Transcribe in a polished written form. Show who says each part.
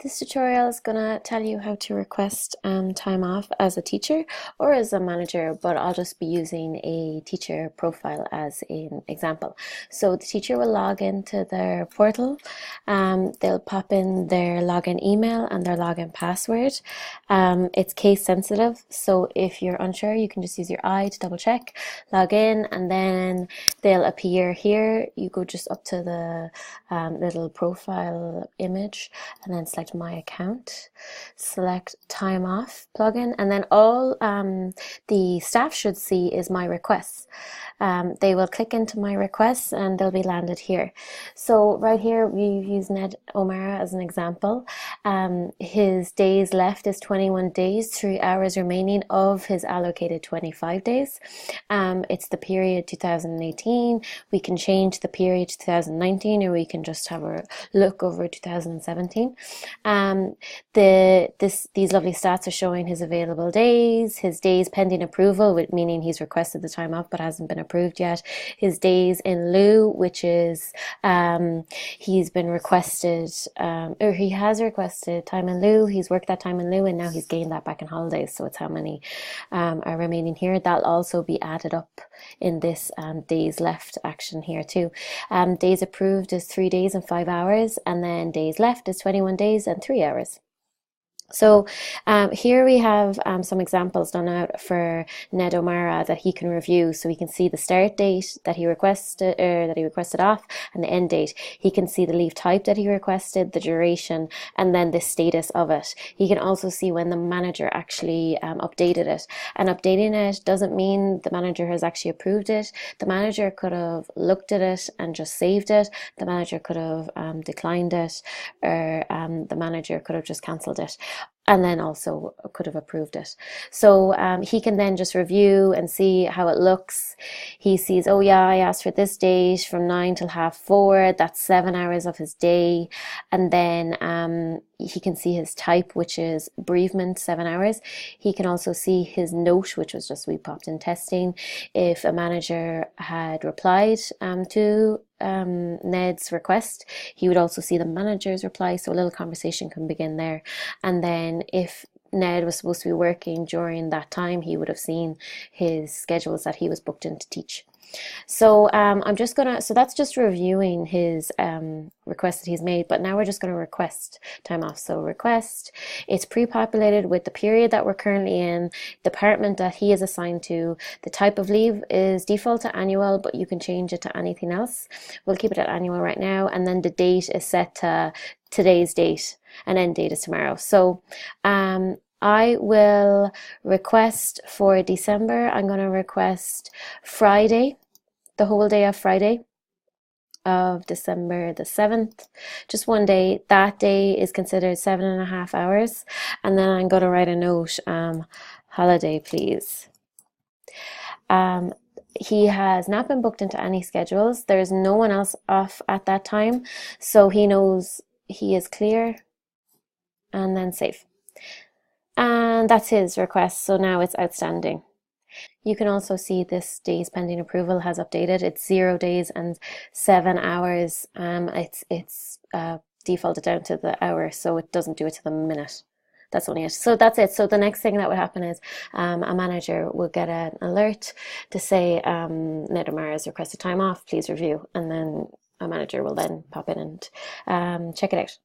Speaker 1: This tutorial is going to tell you how to request time off as a teacher or as a manager, but I'll just be using a teacher profile as an example. So the teacher will log into their portal, they'll pop in their login email and their login password. It's case sensitive, so if you're unsure, you can just use your eye to double check, log in, and then they'll appear here. You go just up to the little profile image and then select my account, select time off plugin, and then all the staff should see is my requests. They will click into my requests and they'll be landed here. So right here we've used Ned O'Mara as an example. His days left is 21 days, 3 hours remaining of his allocated 25 days. It's the period 2018. We can change the period to 2019, or we can just have a look over 2017. These lovely stats are showing his available days, his days pending approval, meaning he's requested the time off but hasn't been approved yet, his days in lieu, which is he's been requested, or he has requested time in lieu, he's worked that time in lieu, and now he's gained that back in holidays, so it's how many are remaining here. That'll also be added up in this days left action here too. Days approved is 3 days and 5 hours, and then days left is 21 days and 3 hours. So here we have some examples done out for Ned O'Mara that he can review, so he can see the start date that he requested, off, and the end date. He can see the leave type that he requested, the duration, and then the status of it. He can also see when the manager actually updated it. And updating it doesn't mean the manager has actually approved it. The manager could have looked at it and just saved it. The manager could have declined it, or the manager could have just cancelled it, and then also could have approved it. So he can then just review and see how it looks. He sees, oh yeah, I asked for this date from 9 till 4:30. That's 7 hours of his day. And then he can see his type, which is bereavement, 7 hours. He can also see his note, which was just we popped in testing. If a manager had replied to Ned's request, he would also see the manager's reply, so a little conversation can begin there. And then if Ned was supposed to be working during that time, he would have seen his schedules that he was booked in to teach. So so that's just reviewing his request that he's made, but now we're just going to request time off. So request, it's pre-populated with the period that we're currently in, department that he is assigned to, the type of leave is default to annual, but you can change it to anything else. We'll keep it at annual right now, and then the date is set to today's date and end date is tomorrow. So I will request for December. I'm going to request Friday, the whole day of Friday of December the 7th, just one day. That day is considered 7.5 hours, and then I'm going to write a note, holiday please. He has not been booked into any schedules. There's no one else off at that time, so he knows he is clear, and then save. And that's his request, so now it's outstanding. You can also see this days pending approval has updated. It's 0 days and 7 hours. It's defaulted down to the hour, so it doesn't do it to the minute. That's only it. So that's it. So the next thing that would happen is a manager will get an alert to say Ned O'Mara has requested time off, please review, and then a manager will then pop in and check it out.